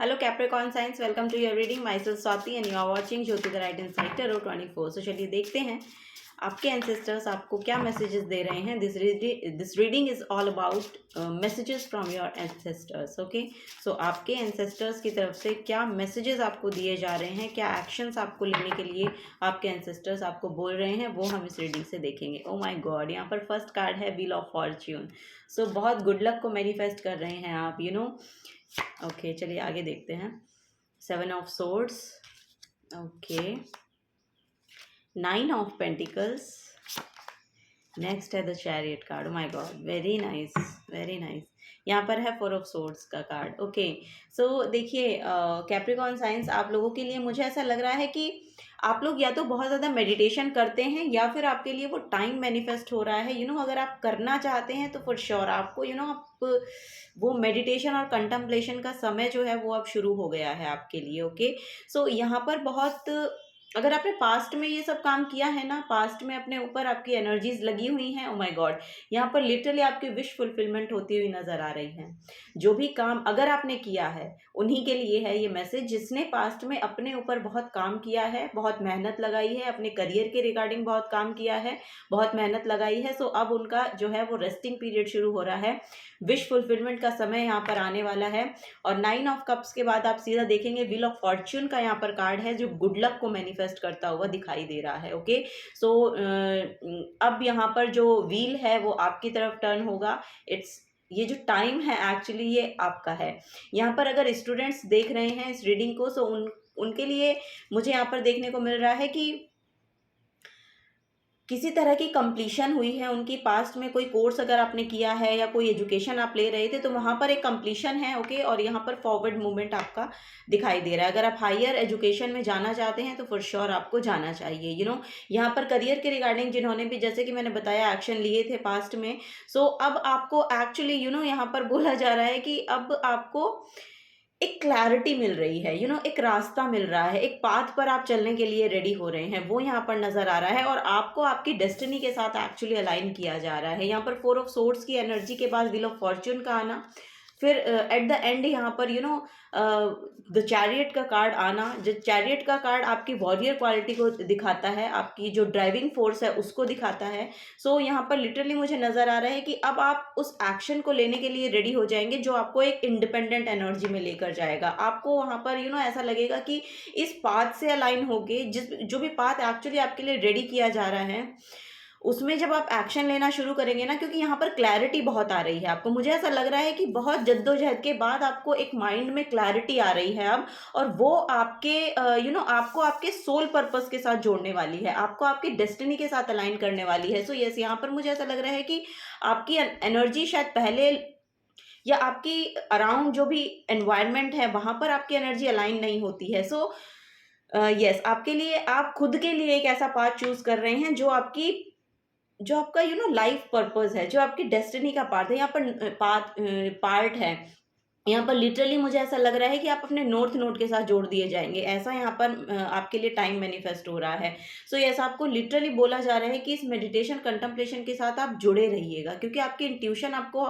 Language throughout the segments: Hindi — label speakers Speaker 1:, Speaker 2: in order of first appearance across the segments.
Speaker 1: Hello Capricorn signs, welcome to your reading. Myself Swati and you are watching Jyoti the Right Insight Tarot 24. So चलिए देखते हैं आपके एंसेस्टर्स आपको क्या मैसेजेस दे रहे हैं. This reading is all about messages from your ancestors. Okay, so आपके एंसेस्टर्स की तरफ से क्या मैसेजेस आपको दिए जा रहे हैं, क्या एक्शंस आपको लेने के लिए आपके एंसेस्टर्स आपको बोल रहे हैं, वो हम इस रीडिंग से देखेंगे. ओ माय गॉड, यहाँ पर फर्स्ट कार्ड है व्हील ऑफ फॉर्च्यून. सो बहुत गुड लक को मैनिफेस्ट कर रहे हैं आप, यू नो. ओके, चलिए आगे देखते हैं. 7 of swords. Okay, 9 of pentacles. Next है the chariot card. My god, very nice, very nice. यहाँ पर है 4 ऑफ सोर्ड्स का कार्ड. ओके, सो देखिए कैप्रिकॉर्न साइंस, आप लोगों के लिए मुझे ऐसा लग रहा है कि आप लोग या तो बहुत ज़्यादा मेडिटेशन करते हैं या फिर आपके लिए वो टाइम मैनिफेस्ट हो रहा है. यू नो, अगर आप करना चाहते हैं तो फॉर श्योर आपको आप वो मेडिटेशन और कंटम्पलेशन का समय जो है वो अब शुरू हो गया है आपके लिए. ओके, सो यहाँ पर बहुत, अगर आपने पास्ट में ये सब काम किया है ना, पास्ट में अपने ऊपर आपकी एनर्जीज लगी हुई हैं, ओ माय गॉड, यहाँ पर लिटरली आपकी विश फुलफिलमेंट होती हुई नजर आ रही है. जो भी काम अगर आपने किया है उन्हीं के लिए है ये मैसेज, जिसने पास्ट में अपने ऊपर बहुत काम किया है, बहुत मेहनत लगाई है, अपने करियर के रिगार्डिंग बहुत काम किया है, बहुत मेहनत लगाई है. सो अब उनका जो है वो रेस्टिंग पीरियड शुरू हो रहा है. विश फुलफिलमेंट का समय यहाँ पर आने वाला है. और 9 ऑफ कप्स के बाद आप सीधा देखेंगे व्हील ऑफ फॉर्च्यून का यहाँ पर कार्ड है, जो गुड लक को मैनिफेस्ट करता हुआ दिखाई दे रहा है. ओके, सो अब यहाँ पर जो व्हील है वो आपकी तरफ टर्न होगा. ये जो टाइम है एक्चुअली ये आपका है. यहाँ पर अगर स्टूडेंट्स देख रहे हैं इस रीडिंग को, सो उनके लिए मुझे यहाँ पर देखने को मिल रहा है कि किसी तरह की कंप्लीशन हुई है उनकी. पास्ट में कोई कोर्स अगर आपने किया है या कोई एजुकेशन आप ले रहे थे तो वहाँ पर एक कंप्लीशन है. ओके, और यहाँ पर फॉरवर्ड मूवमेंट आपका दिखाई दे रहा है. अगर आप हायर एजुकेशन में जाना चाहते हैं तो फॉर श्योर आपको जाना चाहिए. यू नो, यहाँ पर करियर के रिगार्डिंग जिन्होंने भी, जैसे कि मैंने बताया, एक्शन लिए थे पास्ट में, सो अब आपको एक्चुअली यहाँ पर बोला जा रहा है कि अब आपको एक क्लैरिटी मिल रही है. एक रास्ता मिल रहा है, एक पाथ पर आप चलने के लिए रेडी हो रहे हैं, वो यहाँ पर नजर आ रहा है. और आपको आपकी डेस्टिनी के साथ एक्चुअली अलाइन किया जा रहा है. यहाँ पर 4 ऑफ सोर्ड्स की एनर्जी के बाद व्हील ऑफ फॉर्च्यून का आना, फिर एट द एंड यहाँ पर द चैरियट का कार्ड आना. जो चैरियट का कार्ड आपकी वॉरियर क्वालिटी को दिखाता है, आपकी जो ड्राइविंग फोर्स है उसको दिखाता है. सो यहाँ पर लिटरली मुझे नज़र आ रहा है कि अब आप उस एक्शन को लेने के लिए रेडी हो जाएंगे जो आपको एक इंडिपेंडेंट एनर्जी में लेकर जाएगा. आपको वहाँ पर ऐसा लगेगा कि इस पाथ से अलाइन होके जो भी पाथ एक्चुअली आपके लिए रेडी किया जा रहा है उसमें जब आप एक्शन लेना शुरू करेंगे ना, क्योंकि यहाँ पर क्लैरिटी बहुत आ रही है आपको. मुझे ऐसा लग रहा है कि बहुत जद्दोजहद के बाद आपको एक माइंड में क्लैरिटी आ रही है अब, और वो आपके आपको आपके सोल पर्पस के साथ जोड़ने वाली है, आपको आपकी डेस्टिनी के साथ अलाइन करने वाली है. सो यस, यहाँ पर मुझे ऐसा लग रहा है कि आपकी एनर्जी शायद पहले या आपकी अराउंड जो भी एनवायरनमेंट है वहाँ पर आपकी एनर्जी अलाइन नहीं होती है. सो यस, आपके लिए, आप खुद के लिए एक ऐसा पाथ चूज कर रहे हैं जो आपका लाइफ पर्पस है, जो आपकी डेस्टिनी का पार्ट है. यहाँ पर पार्ट है. यहाँ पर लिटरली मुझे ऐसा लग रहा है कि आप अपने नॉर्थ नोड के साथ जोड़ दिए जाएंगे, ऐसा यहाँ पर आपके लिए टाइम मैनिफेस्ट हो रहा है. सो यस, आपको लिटरली बोला जा रहा है कि इस मेडिटेशन कंटम्पलेशन के साथ आप जुड़े रहिएगा, क्योंकि आपकी इंट्यूशन आपको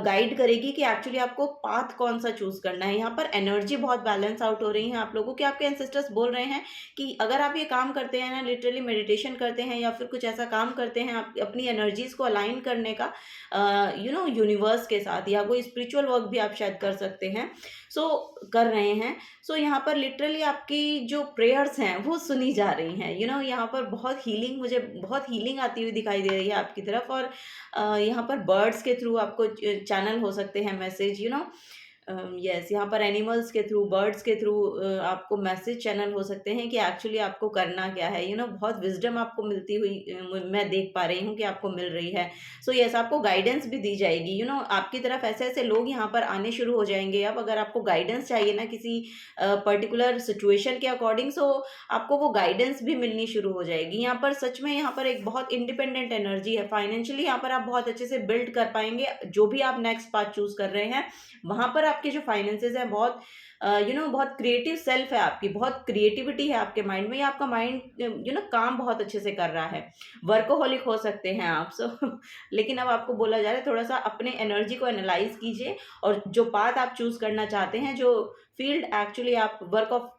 Speaker 1: गाइड करेगी कि एक्चुअली आपको पाथ कौन सा चूज करना है. यहाँ पर एनर्जी बहुत बैलेंस आउट हो रही है आप लोगों के. आपके एंसेस्टर्स बोल रहे हैं कि अगर आप ये काम करते हैं ना, लिटरली मेडिटेशन करते हैं या फिर कुछ ऐसा काम करते हैं आप अपनी एनर्जीज को अलाइन करने का यूनिवर्स के साथ, या कोई स्पिरिचुअल वर्क भी आप शायद कर सकते हैं, सो कर रहे हैं. सो यहाँ पर लिटरली आपकी जो प्रेयर्स हैं वो सुनी जा रही हैं. यहाँ पर बहुत हीलिंग, मुझे बहुत हीलिंग आती हुई दिखाई दे रही है आपकी तरफ. और यहाँ पर बर्ड्स के थ्रू आपको चैनल हो सकते हैं मैसेज. यस, यहाँ पर एनिमल्स के थ्रू, बर्ड्स के थ्रू आपको मैसेज चैनल हो सकते हैं कि एक्चुअली आपको करना क्या है. बहुत विजडम आपको मिलती हुई मैं देख पा रही हूँ कि आपको मिल रही है. सो यस, आपको गाइडेंस भी दी जाएगी. आपकी तरफ ऐसे ऐसे लोग यहाँ पर आने शुरू हो जाएंगे. अब अगर आपको गाइडेंस चाहिए ना किसी पर्टिकुलर सिचुएशन के अकॉर्डिंग, सो आपको वो गाइडेंस भी मिलनी शुरू हो जाएगी. यहाँ पर सच में यहाँ पर एक बहुत इंडिपेंडेंट एनर्जी है. फाइनेंशियली यहाँ पर आप बहुत अच्छे से बिल्ड कर पाएंगे. जो भी आप नेक्स्ट पाथ चूज कर रहे हैं वहाँ पर आप आपके जो फाइनेंसेस हैं बहुत बहुत क्रिएटिव सेल्फ है आपकी, बहुत क्रिएटिविटी है आपके माइंड में, या आपका माइंड काम बहुत अच्छे से कर रहा है। वर्कोहॉलिक हो सकते हैं आप लेकिन अब आपको बोला जा रहा है थोड़ा सा अपने एनर्जी को एनालाइज कीजिए, और जो पाथ आप चूज करना चाहते हैं, जो फील्ड एक्चुअली आप वर्क ऑफ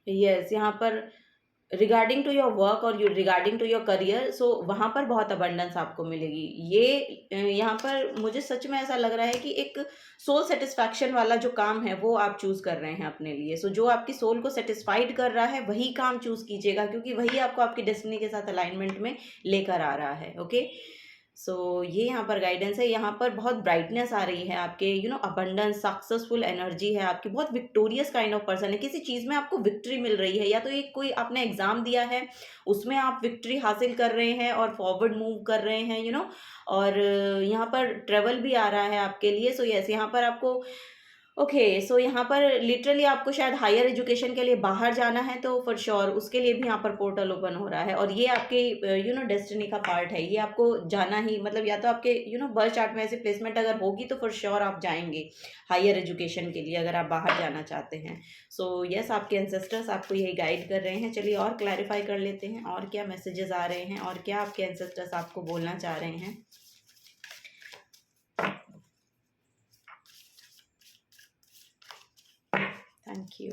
Speaker 1: यस, यहाँ पर रिगार्डिंग टू योर वर्क और रिगार्डिंग टू योर करियर, सो वहाँ पर बहुत अबंडेंस आपको मिलेगी। ये यहाँ पर मुझे सच में ऐसा लग रहा है कि एक सोल सेटिस्फैक्शन वाला जो काम है वो आप चूज कर रहे हैं अपने लिए। सो जो आपकी सोल को सेटिस्फाइड कर रहा है वही काम चूज कीजिएगा, क्योंकि वही आपको आपकी डेस्टिनी के साथ अलाइनमेंट में लेकर आ रहा है। ओके, सो ये यहाँ पर गाइडेंस है। यहाँ पर बहुत ब्राइटनेस आ रही है आपके, अबंडेंस, सक्सेसफुल एनर्जी है आपकी, बहुत विक्टोरियस काइंड ऑफ पर्सन है। किसी चीज़ में आपको विक्ट्री मिल रही है, या तो ये कोई आपने एग्जाम दिया है उसमें आप विक्ट्री हासिल कर रहे हैं और फॉरवर्ड मूव कर रहे हैं, और यहाँ पर ट्रेवल भी आ रहा है आपके लिए। सो यस, यहाँ पर आपको ओके, सो यहाँ पर लिटरली आपको शायद हायर एजुकेशन के लिए बाहर जाना है, तो फॉर श्योर उसके लिए भी यहाँ पर पोर्टल ओपन हो रहा है, और ये आपके डेस्टिनी का पार्ट है। ये आपको जाना ही, मतलब या तो आपके बर्थ चार्ट में ऐसी प्लेसमेंट अगर होगी तो फॉर श्योर आप जाएंगे हायर एजुकेशन के लिए, अगर आप बाहर जाना चाहते हैं। सो यस, आपके एंसेस्टर्स आपको यही गाइड कर रहे हैं। चलिए और क्लैरिफाई कर लेते हैं और क्या मैसेजेस आ रहे हैं, और क्या आपके एंसेस्टर्स आपको बोलना चाह रहे हैं। Thank you.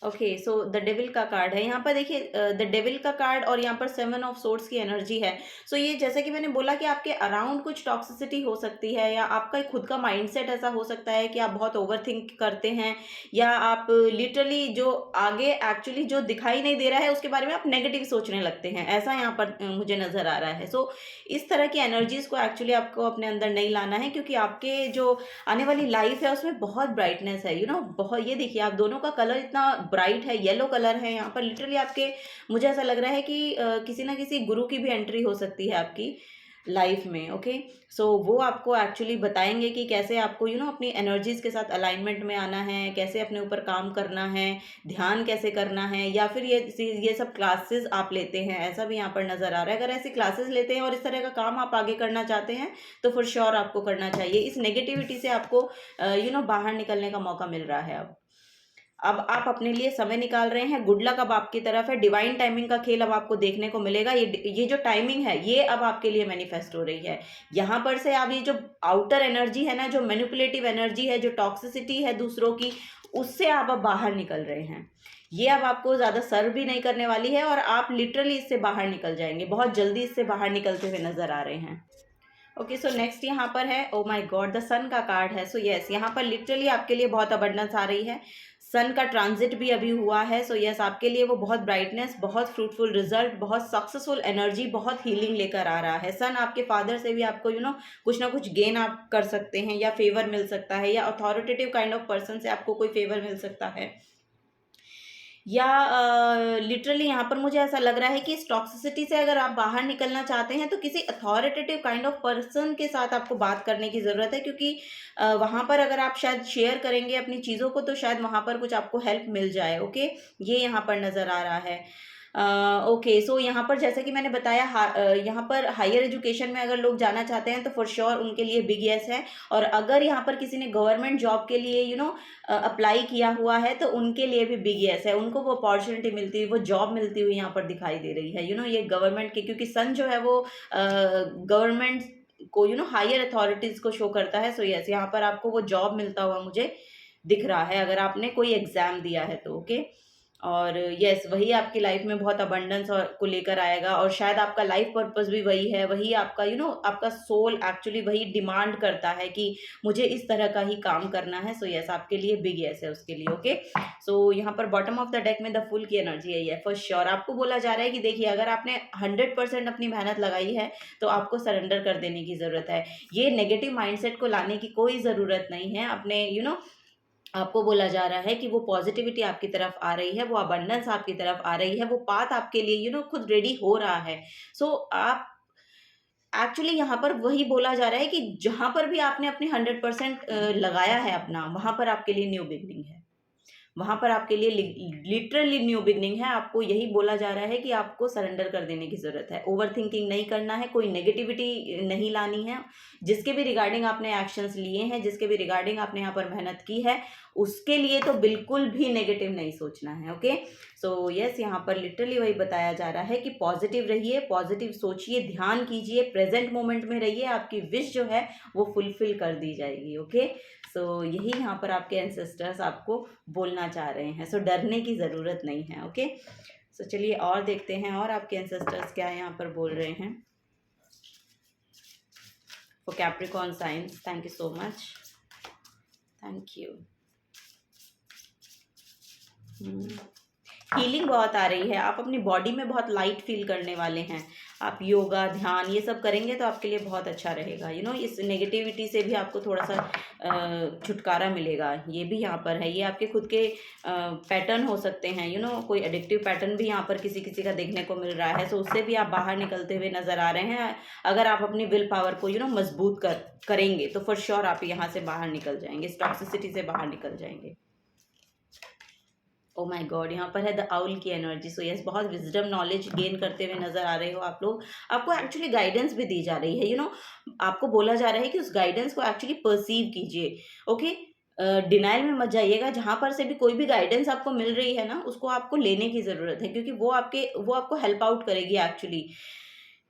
Speaker 1: Okay, so the devil का कार्ड है यहाँ पर। देखिए, द डेविल का कार्ड और यहाँ पर 7 ऑफ सोर्ड्स की एनर्जी है। सो ये जैसे कि मैंने बोला कि आपके अराउंड कुछ टॉक्सिसिटी हो सकती है, या आपका खुद का माइंडसेट ऐसा हो सकता है कि आप बहुत ओवरथिंक करते हैं, या आप लिटरली जो आगे एक्चुअली जो दिखाई नहीं दे रहा है उसके बारे में आप नेगेटिव सोचने लगते हैं, ऐसा यहाँ पर मुझे नज़र आ रहा है। सो इस तरह की एनर्जीज़ को एक्चुअली आपको अपने अंदर नहीं लाना है, क्योंकि आपके जो आने वाली लाइफ है उसमें बहुत ब्राइटनेस है। बहुत, ये देखिए आप दोनों का कलर इतना ब्राइट है, येलो कलर है यहाँ पर। लिटरली आपके, मुझे ऐसा लग रहा है कि किसी ना किसी गुरु की भी एंट्री हो सकती है आपकी लाइफ में। ओके, सो वो आपको एक्चुअली बताएंगे कि कैसे आपको अपनी एनर्जीज के साथ अलाइनमेंट में आना है, कैसे अपने ऊपर काम करना है, ध्यान कैसे करना है, या फिर ये सब क्लासेस आप लेते हैं, ऐसा भी यहाँ पर नज़र आ रहा है। अगर ऐसी क्लासेस लेते हैं और इस तरह का काम आप आगे करना चाहते हैं तो फॉर श्योर आपको करना चाहिए। इस नेगेटिविटी से आपको बाहर निकलने का मौका मिल रहा है। अब आप अपने लिए समय निकाल रहे हैं, गुड लक अब आपकी तरफ है। डिवाइन टाइमिंग का खेल अब आपको देखने को मिलेगा। ये जो टाइमिंग है ये अब आपके लिए मैनिफेस्ट हो रही है। यहाँ पर से अब ये जो आउटर एनर्जी है ना, जो मैनिपुलेटिव एनर्जी है, जो टॉक्सिसिटी है दूसरों की, उससे आप अब बाहर निकल रहे हैं। ये अब आपको ज़्यादा सर्व भी नहीं करने वाली है, और आप लिटरली इससे बाहर निकल जाएंगे, बहुत जल्दी इससे बाहर निकलते हुए नजर आ रहे हैं। ओके, सो नेक्स्ट यहाँ पर है, ओ माय गॉड, द सन का कार्ड है। सो यस, यहाँ पर लिटरली आपके लिए बहुत अबंडेंस आ रही है। सन का ट्रांजिट भी अभी हुआ है। सो यस, आपके लिए वो बहुत ब्राइटनेस, बहुत फ्रूटफुल रिजल्ट, बहुत सक्सेसफुल एनर्जी, बहुत हीलिंग लेकर आ रहा है। सन आपके फादर से भी आपको कुछ ना कुछ गेन आप कर सकते हैं, या फेवर मिल सकता है, या अथॉरिटेटिव काइंड ऑफ पर्सन से आपको कोई फेवर मिल सकता है, या लिटरली यहाँ पर मुझे ऐसा लग रहा है कि इस टॉक्सिसिटी से अगर आप बाहर निकलना चाहते हैं तो किसी अथॉरिटेटिव काइंड ऑफ पर्सन के साथ आपको बात करने की ज़रूरत है, क्योंकि वहाँ पर अगर आप शायद शेयर करेंगे अपनी चीज़ों को तो शायद वहाँ पर कुछ आपको हेल्प मिल जाए। ओके, ये यहाँ पर नज़र आ रहा है। ओके, सो यहाँ पर जैसे कि मैंने बताया, यहाँ पर हायर एजुकेशन में अगर लोग जाना चाहते हैं तो फॉर श्योर उनके लिए बिग येस है। और अगर यहाँ पर किसी ने गवर्नमेंट जॉब के लिए अप्लाई किया हुआ है तो उनके लिए भी बिग येस है, उनको वो अपॉर्चुनिटी मिलती हुई, वो जॉब मिलती हुई यहाँ पर दिखाई दे रही है। ये गवर्नमेंट के, क्योंकि सन जो है वो गवर्नमेंट को हायर अथॉरिटीज़ को शो करता है। सो यस, यहाँ पर आपको वो जॉब मिलता हुआ मुझे दिख रहा है अगर आपने कोई एग्ज़ाम दिया है तो। ओके, और यस, वही आपकी लाइफ में बहुत अबंडेंस और को लेकर आएगा, और शायद आपका लाइफ पर्पस भी वही है, वही आपका आपका सोल एक्चुअली वही डिमांड करता है कि मुझे इस तरह का ही काम करना है। सो यस, आपके लिए बिग यस है उसके लिए। ओके, सो यहाँ पर बॉटम ऑफ द डेक में द फुल की एनर्जी है। फॉर श्योर आपको बोला जा रहा है कि देखिए, अगर आपने 100% अपनी मेहनत लगाई है तो आपको सरेंडर कर देने की ज़रूरत है। ये नेगेटिव माइंडसेट को लाने की कोई ज़रूरत नहीं है। अपने आपको बोला जा रहा है कि वो पॉजिटिविटी आपकी तरफ आ रही है, वो अबंडेंस आपकी तरफ आ रही है, वो पाथ आपके लिए खुद रेडी हो रहा है। सो आप एक्चुअली यहाँ पर वही बोला जा रहा है कि जहाँ पर भी आपने अपने 100% लगाया है अपना, वहाँ पर आपके लिए न्यू बिगनिंग है, वहाँ पर आपके लिए लिटरली न्यू बिगनिंग है। आपको यही बोला जा रहा है कि आपको सरेंडर कर देने की ज़रूरत है, ओवर थिंकिंग नहीं करना है, कोई नेगेटिविटी नहीं लानी है। जिसके भी रिगार्डिंग आपने एक्शंस लिए हैं, जिसके भी रिगार्डिंग आपने यहाँ पर मेहनत की है, उसके लिए तो बिल्कुल भी नेगेटिव नहीं सोचना है। ओके, सो यस, यहाँ पर लिटरली वही बताया जा रहा है कि पॉजिटिव रहिए, पॉजिटिव सोचिए, ध्यान कीजिए, प्रेजेंट मोमेंट में रहिए, आपकी विश जो है वो फुलफिल कर दी जाएगी। ओके, सो यही यहाँ पर आपके एंसेस्टर्स आपको बोलना चाह रहे हैं। सो डरने की ज़रूरत नहीं है। ओके, सो चलिए और देखते हैं और आपके एंसेस्टर्स क्या यहाँ पर बोल रहे हैं for Capricorn science. Thank you so much, thank you. Healing बहुत आ रही है, आप अपनी बॉडी में बहुत लाइट फील करने वाले हैं। आप योगा, ध्यान ये सब करेंगे तो आपके लिए बहुत अच्छा रहेगा। इस नेगेटिविटी से भी आपको थोड़ा सा छुटकारा मिलेगा। ये भी यहाँ पर है, ये आपके खुद के पैटर्न हो सकते हैं। कोई एडिक्टिव पैटर्न भी यहाँ पर किसी किसी का देखने को मिल रहा है, तो उससे भी आप बाहर निकलते हुए नज़र आ रहे हैं। अगर आप अपनी विल पावर को मजबूत करेंगे तो फॉर श्योर आप यहाँ से बाहर निकल जाएंगे, इस टॉक्सिसिटी से बाहर निकल जाएंगे। ओ माय गॉड, यहाँ पर है द आउल की एनर्जी। सो यस, बहुत विजडम नॉलेज गेन करते हुए नजर आ रहे हो आप लोग। आपको एक्चुअली गाइडेंस भी दी जा रही है। आपको बोला जा रहा है कि उस गाइडेंस को एक्चुअली परसीव कीजिए। ओके, डिनाइल में मत जाइएगा। जहाँ पर से भी कोई भी गाइडेंस आपको मिल रही है ना, उसको आपको लेने की ज़रूरत है, क्योंकि वो आपको हेल्प आउट करेगी एक्चुअली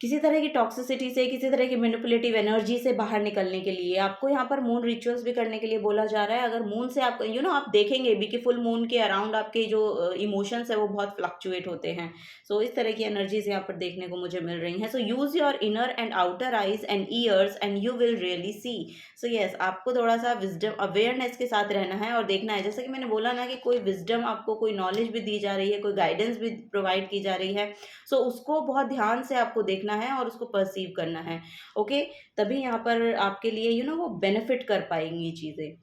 Speaker 1: किसी तरह की टॉक्सिसिटी से, किसी तरह की मैनिपुलेटिव एनर्जी से बाहर निकलने के लिए। आपको यहाँ पर मून रिचुअल्स भी करने के लिए बोला जा रहा है। अगर मून से आप आप देखेंगे भी कि फुल मून के अराउंड आपके जो इमोशंस है वो बहुत फ्लक्चुएट होते हैं। सो इस तरह की एनर्जीज यहाँ पर देखने को मुझे मिल रही हैं। So use your inner and outer eyes and years and you will really see. So yes, आपको थोड़ा सा विजडम अवेयरनेस के साथ रहना है और देखना है। जैसे कि मैंने बोला ना कि कोई विजडम आपको, कोई नॉलेज भी दी जा रही है, कोई गाइडेंस भी प्रोवाइड की जा रही है। सो उसको बहुत ध्यान से आपको देखना है और उसको परसीव करना है। ओके, तभी यहाँ पर आपके लिए वो बेनिफिट कर पाएंगी चीज़ें।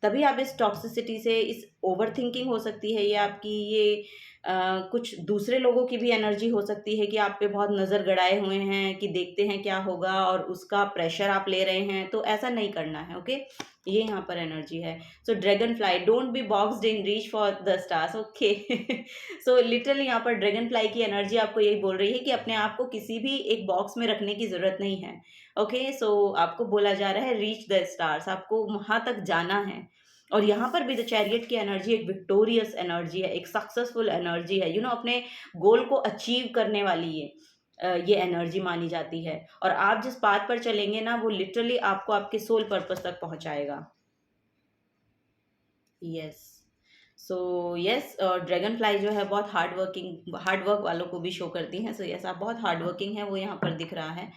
Speaker 1: तभी आप इस टॉक्सिसिटी से, इस ओवर थिंकिंग हो सकती है, ये आपकी ये कुछ दूसरे लोगों की भी एनर्जी हो सकती है कि आप पे बहुत नज़र गड़ाए हुए हैं कि देखते हैं क्या होगा, और उसका प्रेशर आप ले रहे हैं। तो ऐसा नहीं करना है। ओके, ये यहाँ पर एनर्जी है। So dragon fly, don't be boxed in, reach for the stars. Okay, so literally यहाँ पर ड्रैगन फ्लाई की एनर्जी आपको यही बोल रही है कि अपने आप को किसी भी एक बॉक्स में रखने की ज़रूरत नहीं है। ओके, सो आपको बोला जा रहा है रीच द स्टार्स, आपको वहाँ तक जाना है। और यहाँ पर भी द चैरियट की एनर्जी एक विक्टोरियस एनर्जी है, एक सक्सेसफुल एनर्जी है। अपने गोल को अचीव करने वाली ये एनर्जी मानी जाती है। और आप जिस पाथ पर चलेंगे ना, वो लिटरली आपको आपके सोल पर्पस तक पहुंचाएगा। Yes, so yes, dragon fly जो है बहुत हार्ड वर्क वालों को भी शो करती हैं। सो यस, आप बहुत हार्ड वर्किंग है, वो यहाँ पर दिख रहा है।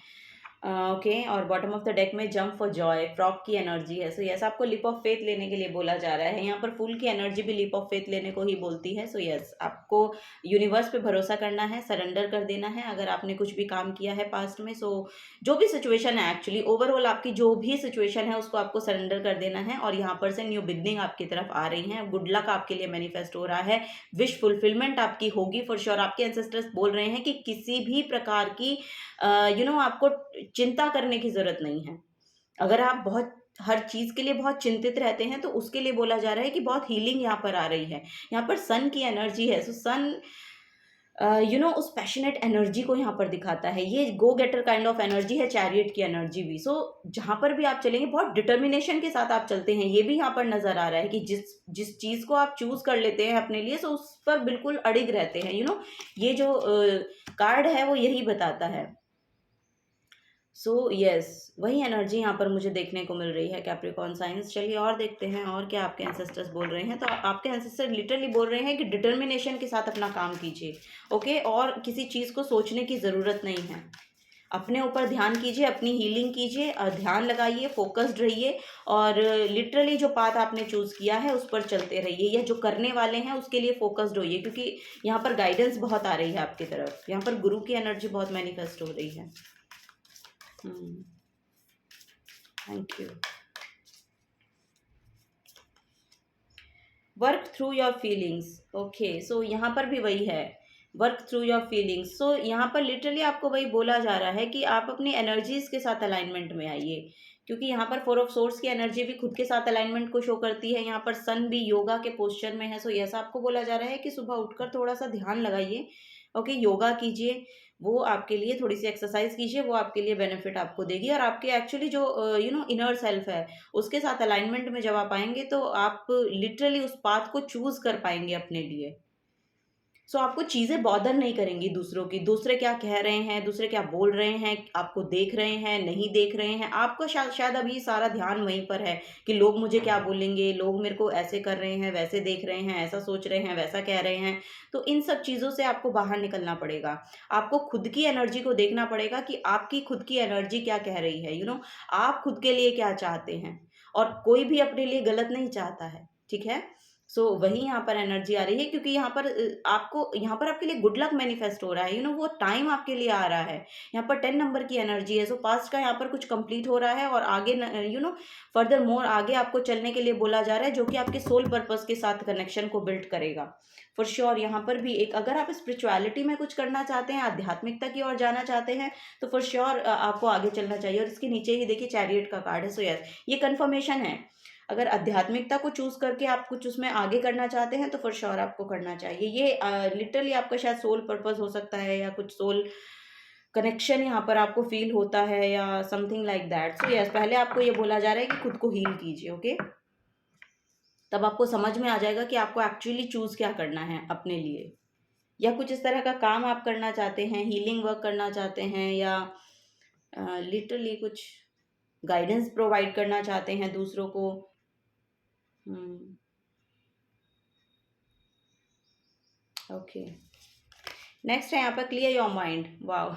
Speaker 1: ओके, और बॉटम ऑफ द डेक में जंप फॉर जॉय, फ्रॉग की एनर्जी है। सो यस, आपको लिप ऑफ फेथ लेने के लिए बोला जा रहा है। यहाँ पर फूल की एनर्जी भी लिप ऑफ फेथ लेने को ही बोलती है। सो यस, आपको यूनिवर्स पे भरोसा करना है, सरेंडर कर देना है। अगर आपने कुछ भी काम किया है पास्ट में, सो जो भी सिचुएशन है, एक्चुअली ओवरऑल आपकी जो भी सिचुएशन है उसको आपको सरेंडर कर देना है। और यहाँ पर से न्यू बिगनिंग आपकी तरफ आ रही है। गुड लक आपके लिए मैनिफेस्ट हो रहा है, विश फुलफिलमेंट आपकी होगी फॉर श्योर। आपके एंसेस्टर्स बोल रहे हैं कि किसी भी प्रकार की आपको चिंता करने की ज़रूरत नहीं है। अगर आप बहुत हर चीज़ के लिए बहुत चिंतित रहते हैं, तो उसके लिए बोला जा रहा है कि बहुत हीलिंग यहाँ पर आ रही है। यहाँ पर सन की एनर्जी है। सो सन उस पैशनेट एनर्जी को यहाँ पर दिखाता है। ये गो गेटर काइंड ऑफ एनर्जी है, चैरियट की एनर्जी भी। सो जहाँ पर भी आप चलेंगे बहुत डिटर्मिनेशन के साथ आप चलते हैं। ये भी यहाँ पर नज़र आ रहा है कि जिस चीज़ को आप चूज़ कर लेते हैं अपने लिए, सो उस पर बिल्कुल अड़िग रहते हैं। ये जो कार्ड है वो यही बताता है। सो यस, वही एनर्जी यहाँ पर मुझे देखने को मिल रही है कैप्रिकॉर्न साइंस। चलिए और देखते हैं और क्या आपके एंसेस्टर्स बोल रहे हैं। तो आपके एंसेस्टर लिटरली बोल रहे हैं कि डिटर्मिनेशन के साथ अपना काम कीजिए। ओके, और किसी चीज़ को सोचने की ज़रूरत नहीं है। अपने ऊपर ध्यान कीजिए, अपनी हीलिंग कीजिए, ध्यान लगाइए, फोकस्ड रहिए, और लिटरली जो पाथ आपने चूज़ किया है उस पर चलते रहिए, या जो करने वाले हैं उसके लिए फोकस्ड होइए, क्योंकि यहाँ पर गाइडेंस बहुत आ रही है आपकी तरफ। यहाँ पर गुरु की एनर्जी बहुत मैनिफेस्ट हो रही है। Thank you. Work through your feelings. Okay, so यहाँ पर भी वही है, work through your feelings. So यहाँ पर लिटरली आपको वही बोला जा रहा है कि आप अपनी एनर्जीज के साथ अलाइनमेंट में आइए, क्योंकि यहाँ पर 4 ऑफ सोर्स की एनर्जी भी खुद के साथ अलाइनमेंट को शो करती है। यहाँ पर सन भी योगा के पोस्चर में है। सो ऐसा आपको बोला जा रहा है कि सुबह उठकर थोड़ा सा ध्यान लगाइए, ओके, योगा कीजिए, वो आपके लिए थोड़ी सी एक्सरसाइज कीजिए, वो आपके लिए बेनिफिट आपको देगी। और आपके एक्चुअली जो इनर सेल्फ है उसके साथ अलाइनमेंट में जब आप आएंगे तो आप लिटरली उस पाथ को चूज कर पाएंगे अपने लिए। सो आपको चीज़ें बॉदर नहीं करेंगी दूसरों की, दूसरे क्या कह रहे हैं, दूसरे क्या बोल रहे हैं, आपको देख रहे हैं, नहीं देख रहे हैं, आपका शायद अभी सारा ध्यान वहीं पर है कि लोग मुझे क्या बोलेंगे, लोग मेरे को ऐसे कर रहे हैं, वैसे देख रहे हैं, ऐसा सोच रहे हैं, वैसा कह रहे हैं। तो इन सब चीज़ों से आपको बाहर निकलना पड़ेगा। आपको खुद की एनर्जी को देखना पड़ेगा कि आपकी खुद की एनर्जी क्या कह रही है, आप खुद के लिए क्या चाहते हैं। और कोई भी अपने लिए गलत नहीं चाहता है, ठीक है। वही यहाँ पर एनर्जी आ रही है, क्योंकि यहाँ पर आपको यहाँ पर आपके लिए गुड लक मैनिफेस्ट हो रहा है, वो टाइम आपके लिए आ रहा है। यहाँ पर 10 नंबर की एनर्जी है। पास्ट का यहाँ पर कुछ कंप्लीट हो रहा है और आगे फर्दर मोर आगे आपको चलने के लिए बोला जा रहा है, जो कि आपके सोल पर्पस के साथ कनेक्शन को बिल्ड करेगा फॉर श्योर। यहाँ पर भी एक, अगर आप स्पिरिचुअलिटी में कुछ करना चाहते हैं, आध्यात्मिकता की ओर जाना चाहते हैं, तो फॉर श्योर आपको आगे चलना चाहिए। और इसके नीचे ही देखिए चैरियट का कार्ड है। सो यस, ये कन्फर्मेशन है। अगर आध्यात्मिकता को चूज करके आप कुछ उसमें आगे करना चाहते हैं तो फॉर श्योर आपको करना चाहिए। ये लिटरली आपका शायद सोल पर्पस हो सकता है, या कुछ सोल कनेक्शन यहाँ पर आपको फील होता है, या something like that. So yes, पहले आपको ये बोला जा रहा है कि खुद को हील कीजिए, ओके। तब आपको समझ में आ जाएगा कि आपको एक्चुअली चूज क्या करना है अपने लिए, या कुछ इस तरह का काम आप करना चाहते हैं, हीलिंग वर्क करना चाहते हैं, या लिटरली कुछ गाइडेंस प्रोवाइड करना चाहते हैं दूसरों को। ओके, नेक्स्ट है यहाँ पर clear your mind. Wow,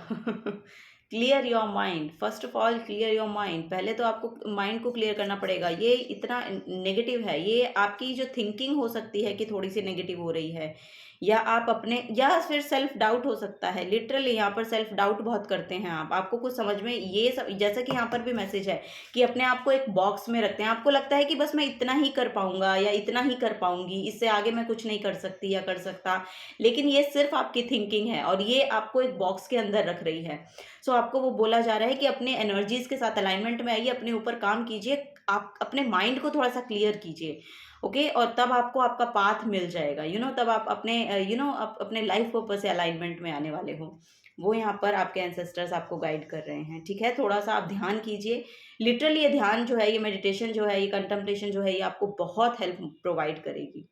Speaker 1: clear your mind. First of all clear your mind. पहले तो आपको माइंड को क्लियर करना पड़ेगा। ये इतना नेगेटिव है, ये आपकी जो थिंकिंग हो सकती है कि थोड़ी सी नेगेटिव हो रही है, या आप अपने, या फिर सेल्फ डाउट हो सकता है। लिटरली यहाँ पर सेल्फ डाउट बहुत करते हैं आप, आपको कुछ समझ में ये सब, जैसा कि यहाँ पर भी मैसेज है कि अपने आप को एक बॉक्स में रखते हैं। आपको लगता है कि बस मैं इतना ही कर पाऊंगा या इतना ही कर पाऊंगी, इससे आगे मैं कुछ नहीं कर सकती या कर सकता। लेकिन ये सिर्फ आपकी थिंकिंग है और ये आपको एक बॉक्स के अंदर रख रही है। आपको वो बोला जा रहा है कि अपने एनर्जीज के साथ अलाइनमेंट में आइए, अपने ऊपर काम कीजिए, आप अपने माइंड को थोड़ा सा क्लियर कीजिए, ओके। और तब आपको आपका पाथ मिल जाएगा, तब आप अपने अपने लाइफ पर्पस से अलाइनमेंट में आने वाले हो। वो यहाँ पर आपके एंसेस्टर्स आपको गाइड कर रहे हैं, ठीक है। थोड़ा सा आप ध्यान कीजिए। लिटरली ये ध्यान जो है, ये मेडिटेशन जो है, ये कंटेम्पलेशन जो है, ये आपको बहुत हेल्प प्रोवाइड करेगी।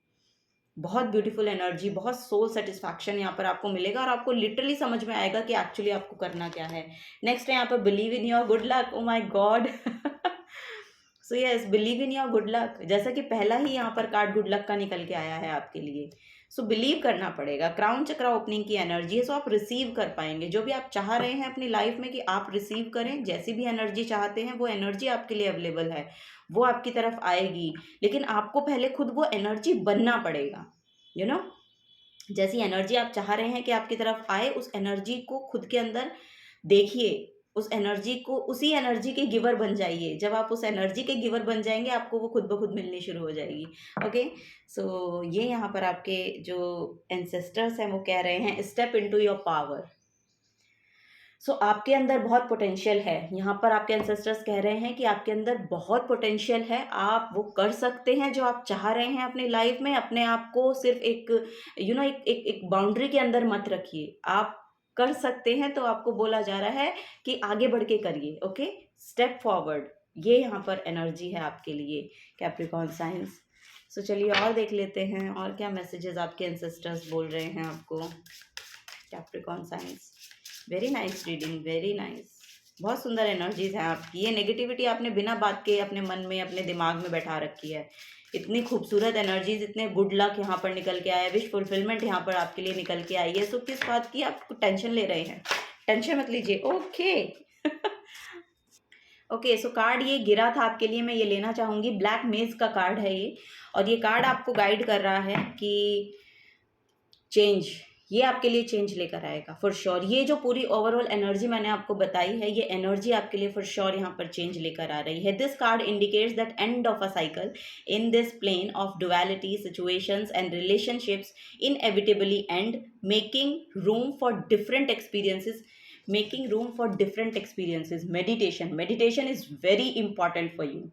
Speaker 1: बहुत ब्यूटीफुल एनर्जी, बहुत सोल सेटिस्फैक्शन यहाँ पर आपको मिलेगा और आपको लिटरली समझ में आएगा कि एक्चुअली आपको करना क्या है। नेक्स्ट है यहाँ पर believe in your good luck. Oh my God, so yes, believe in your good luck. जैसा कि पहला ही यहाँ पर कार्ड गुड लक का निकल के आया है आपके लिए। सो बिलीव करना पड़ेगा। क्राउन चक्रा ओपनिंग की एनर्जी है। सो आप रिसीव कर पाएंगे जो भी आप चाह रहे हैं अपनी लाइफ में, कि आप रिसीव करें। जैसी भी एनर्जी चाहते हैं वो एनर्जी आपके लिए अवेलेबल है, वो आपकी तरफ आएगी। लेकिन आपको पहले खुद वो एनर्जी बनना पड़ेगा, जैसी एनर्जी आप चाह रहे हैं कि आपकी तरफ आए, उस एनर्जी को खुद के अंदर देखिए, उस एनर्जी को, उसी एनर्जी के गिवर बन जाइए। जब आप उस एनर्जी के गिवर बन जाएंगे, आपको वो खुद ब खुद मिलनी शुरू हो जाएगी, ओके। सो ये यहाँ पर आपके जो एंसेस्टर्स हैं वो कह रहे हैं, स्टेप इनटू योर पावर। आपके अंदर बहुत पोटेंशियल है। यहाँ पर आपके एंसेस्टर्स कह रहे हैं कि आपके अंदर बहुत पोटेंशियल है, आप वो कर सकते हैं जो आप चाह रहे हैं अपनी लाइफ में। अपने आप को सिर्फ एक एक बाउंड्री के अंदर मत रखिए, आप कर सकते हैं। तो आपको बोला जा रहा है कि आगे बढ़ के करिए, ओके, स्टेप फॉरवर्ड। ये यहाँ पर एनर्जी है आपके लिए, कैप्रिकॉर्न साइंस। चलिए और देख लेते हैं और क्या मैसेजेस आपके एंसेस्टर्स बोल रहे हैं आपको। Capricorn science, very nice reading, very nice. बहुत सुंदर एनर्जीज हैं आपकी। ये नेगेटिविटी आपने बिना बात के अपने मन में, अपने दिमाग में बैठा रखी है। इतनी खूबसूरत एनर्जीज, इतने गुड लक यहाँ पर निकल के आया, विश फुलफिलमेंट यहाँ पर आपके लिए निकल के आई है। सो किस बात की आप टेंशन ले रहे हैं? टेंशन मत लीजिए, ओके। ओके, सो कार्ड ये गिरा था आपके लिए, मैं ये लेना चाहूँगी। ब्लैक मेज का कार्ड है ये, और ये कार्ड आपको गाइड कर रहा है कि चेंज, ये आपके लिए चेंज लेकर आएगा फॉर श्योर। ये जो पूरी ओवरऑल एनर्जी मैंने आपको बताई है, ये एनर्जी आपके लिए फॉर श्योर यहाँ पर चेंज लेकर आ रही है। This card indicates that end of a cycle in this plane of duality, situations and relationships inevitably end, making room for different experiences making room for different experiences, meditation, meditation is very important for you.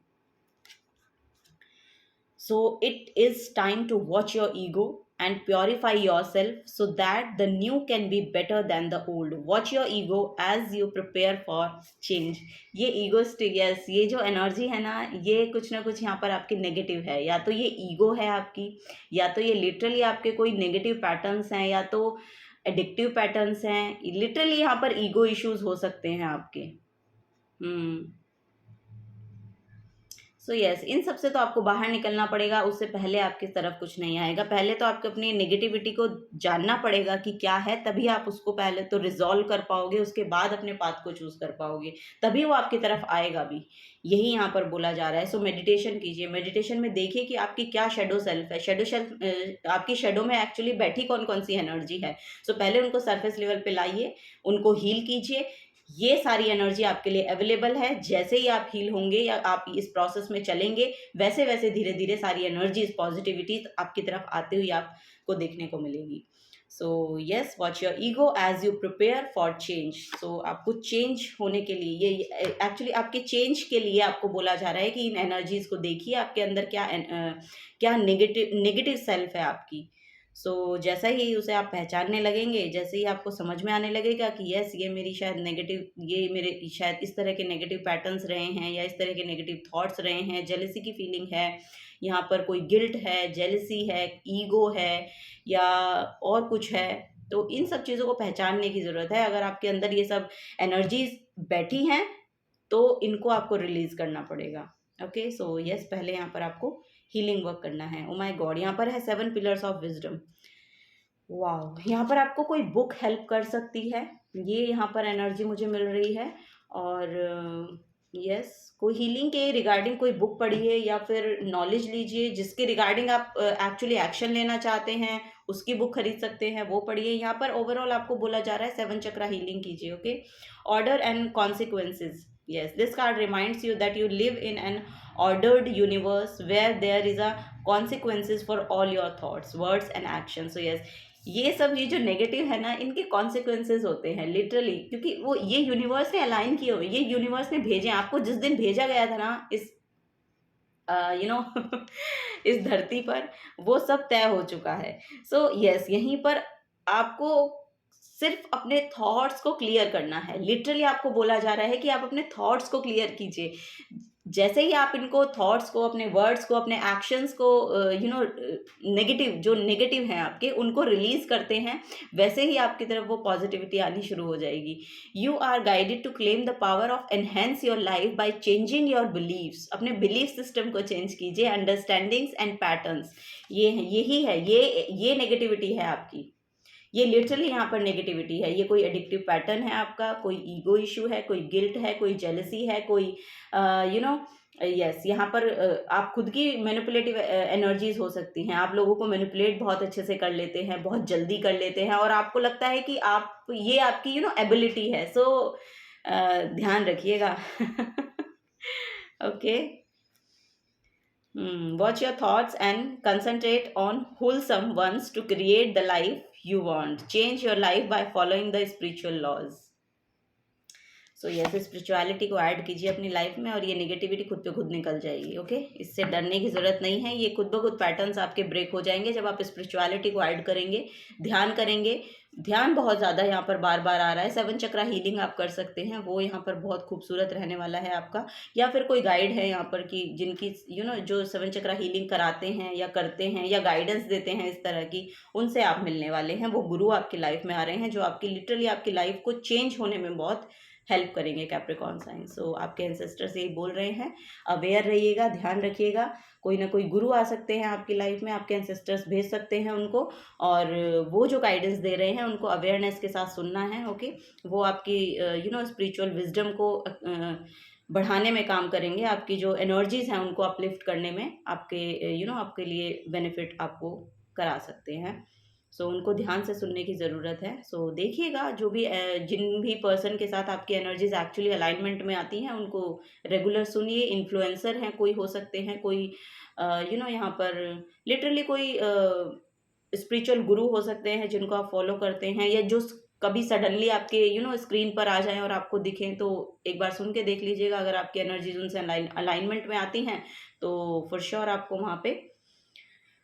Speaker 1: So it is time to watch your ego and purify yourself so that the new can be better than the old. Watch your ego as you prepare for change. ये ईगोस्टिक, यस, ये जो एनर्जी है ना, ये कुछ ना कुछ यहाँ पर आपकी नेगेटिव है. या तो ये ईगो है आपकी, या तो ये लिटरली आपके कोई नेगेटिव पैटर्न्स हैं, या तो एडिक्टिव पैटर्न्स हैं. लिटरली यहाँ पर ईगो इश्यूज हो सकते हैं आपके. सो यस, इन सब से तो आपको बाहर निकलना पड़ेगा. उससे पहले आपकी तरफ कुछ नहीं आएगा. पहले तो आपको अपनी नेगेटिविटी को जानना पड़ेगा कि क्या है, तभी आप उसको पहले तो रिजॉल्व कर पाओगे. उसके बाद अपने पाथ को चूज कर पाओगे, तभी वो आपकी तरफ आएगा भी. यही यहाँ पर बोला जा रहा है. सो मेडिटेशन कीजिए. मेडिटेशन में देखिए कि आपकी क्या शेडो सेल्फ है. शेडो सेल्फ, आपकी शेडो में एक्चुअली बैठी कौन कौन सी एनर्जी है. सो पहले उनको सरफेस लेवल पे लाइए, उनको हील कीजिए. ये सारी एनर्जी आपके लिए अवेलेबल है. जैसे ही आप हील होंगे या आप इस प्रोसेस में चलेंगे, वैसे वैसे धीरे धीरे सारी एनर्जीज, पॉजिटिविटी आपकी तरफ आते हुए आपको देखने को मिलेगी. So yes, watch your ego as you prepare for change. So आपको चेंज होने के लिए, ये एक्चुअली आपके चेंज के लिए आपको बोला जा रहा है कि इन एनर्जीज को देखिए, आपके अंदर क्या नेगेटिव सेल्फ है आपकी. सो जैसा ही उसे आप पहचानने लगेंगे, जैसे ही आपको समझ में आने लगेगा कि यस, ये मेरी शायद नेगेटिव, ये मेरे शायद इस तरह के नेगेटिव पैटर्न्स रहे हैं, या इस तरह के नेगेटिव थॉट्स रहे हैं, जेलसी की फीलिंग है, यहाँ पर कोई गिल्ट है, जेलसी है, ईगो है, या और कुछ है, तो इन सब चीज़ों को पहचानने की ज़रूरत है. अगर आपके अंदर ये सब एनर्जीज बैठी हैं तो इनको आपको रिलीज करना पड़ेगा. ओके, सो यस, पहले यहाँ पर आपको हीलिंग वर्क करना है. ओ माय गॉड, यहाँ पर है 7 पिलर्स ऑफ विजडम. वाओ, यहाँ पर आपको कोई बुक हेल्प कर सकती है. ये यहाँ पर एनर्जी मुझे मिल रही है. और यस, कोई हीलिंग के रिगार्डिंग कोई बुक पढ़िए, या फिर नॉलेज लीजिए जिसके रिगार्डिंग आप एक्चुअली एक्शन लेना चाहते हैं. उसकी बुक खरीद सकते हैं, वो पढ़िए. यहाँ पर ओवरऑल आपको बोला जा रहा है 7 चक्रा हीलिंग कीजिए. Okay, order and consequences. Yes, this card reminds you that you live in an ordered universe where there is a consequences for all your thoughts, words and actions. So yes, ये सब, ये जो नेगेटिव है ना, इनके कॉन्सिक्वेंसेज होते हैं लिटरली, क्योंकि वो ये यूनिवर्स ने अलाइन किए हुए, ये यूनिवर्स ने भेजे आपको. जिस दिन भेजा गया था ना इस इस धरती पर, वो सब तय हो चुका है. सो यस, यहीं पर आपको सिर्फ अपने थॉट्स को क्लियर करना है. लिटरली आपको बोला जा रहा है कि आप अपने थॉट्स को क्लियर कीजिए. जैसे ही आप इनको थॉट्स को, अपने वर्ड्स को, अपने एक्शंस को नेगेटिव, जो नेगेटिव हैं आपके, उनको रिलीज करते हैं, वैसे ही आपकी तरफ वो पॉजिटिविटी आनी शुरू हो जाएगी. You are guided to claim the power of enhance your life by changing your beliefs. अपने बिलीफ सिस्टम को चेंज कीजिए. अंडरस्टैंडिंग्स एंड पैटर्न्स, यही है, ये नेगेटिविटी है आपकी. ये लिटरली यहाँ पर नेगेटिविटी है. ये कोई एडिक्टिव पैटर्न है आपका, कोई ईगो इशू है, कोई गिल्ट है, कोई जेलसी है, कोई यस, यहाँ पर आप खुद की मैनिपुलेटिव एनर्जीज हो सकती हैं. आप लोगों को मैनिपुलेट बहुत अच्छे से कर लेते हैं, बहुत जल्दी कर लेते हैं, और आपको लगता है कि आप, ये आपकी एबिलिटी है. सो ध्यान रखिएगा. Okay, watch your thoughts and concentrate on wholesome ones to create the life you want. Change your life by following the spiritual laws. So yes, spirituality को ऐड कीजिए अपनी लाइफ में, और ये नेगेटिविटी खुद पे खुद निकल जाएगी. ओके, इससे डरने की ज़रूरत नहीं है. ये खुद ब खुद पैटर्न्स आपके ब्रेक हो जाएंगे जब आप स्पिरिचुअलिटी को ऐड करेंगे, ध्यान करेंगे. ध्यान बहुत ज़्यादा यहाँ पर बार बार आ रहा है. 7 चक्रा हीलिंग आप कर सकते हैं, वो यहाँ पर बहुत खूबसूरत रहने वाला है आपका. या फिर कोई गाइड है यहाँ पर कि जिनकी जो 7 चक्रा हीलिंग कराते हैं या करते हैं या गाइडेंस देते हैं इस तरह की, उनसे आप मिलने वाले हैं. वो गुरु आपकी लाइफ में आ रहे हैं जो आपकी लिटरली आपकी लाइफ को चेंज होने में बहुत हेल्प करेंगे. Capricorn sign. सो आपके एंसेस्टर्स यही बोल रहे हैं, अवेयर रहिएगा, ध्यान रखिएगा. कोई ना कोई गुरु आ सकते हैं आपकी लाइफ में, आपके एंसेस्टर्स भेज सकते हैं उनको, और वो जो गाइडेंस दे रहे हैं उनको अवेयरनेस के साथ सुनना है. ओके, वो आपकी स्पिरिचुअल विजडम को बढ़ाने में काम करेंगे. आपकी जो एनर्जीज हैं उनको अपलिफ्ट करने में आपके आपके लिए बेनिफिट आपको करा सकते हैं. सो उनको ध्यान से सुनने की ज़रूरत है. सो देखिएगा, जो भी जिन भी पर्सन के साथ आपकी एनर्जीज एक्चुअली अलाइनमेंट में आती हैं उनको रेगुलर सुनिए. इन्फ्लुएंसर हैं कोई, हो सकते हैं कोई यहाँ पर लिटरली कोई स्पिरिचुअल गुरु हो सकते हैं जिनको आप फॉलो करते हैं, या जो कभी सडनली आपके स्क्रीन पर आ जाएँ और आपको दिखें, तो एक बार सुन के देख लीजिएगा। अगर आपकी एनर्जीज़ उनसे अलाइनमेंट में आती हैं, तो फॉर श्योर आपको वहाँ पे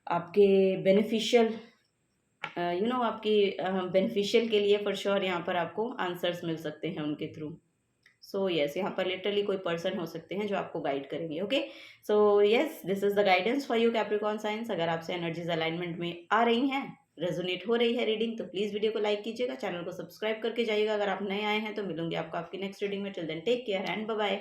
Speaker 1: आपके बेनिफिशियल आपकी बेनिफिशियल के लिए फॉर श्योर यहाँ पर आपको आंसर्स मिल सकते हैं उनके थ्रू। सो यस, यहाँ पर लिटरली कोई पर्सन हो सकते हैं जो आपको गाइड करेंगे। Okay, so yes, this is the guidance for you Capricorn science. अगर आपसे एनर्जीज अलाइनमेंट में आ रही हैं, रेजोनेट हो रही है रीडिंग, तो प्लीज वीडियो को लाइक कीजिएगा, चैनल को सब्सक्राइब करके जाइएगा। अगर आप नए आए हैं तो मिलूंगी आपको आपकी नेक्स्ट रीडिंग में। Till then take care and bye bye.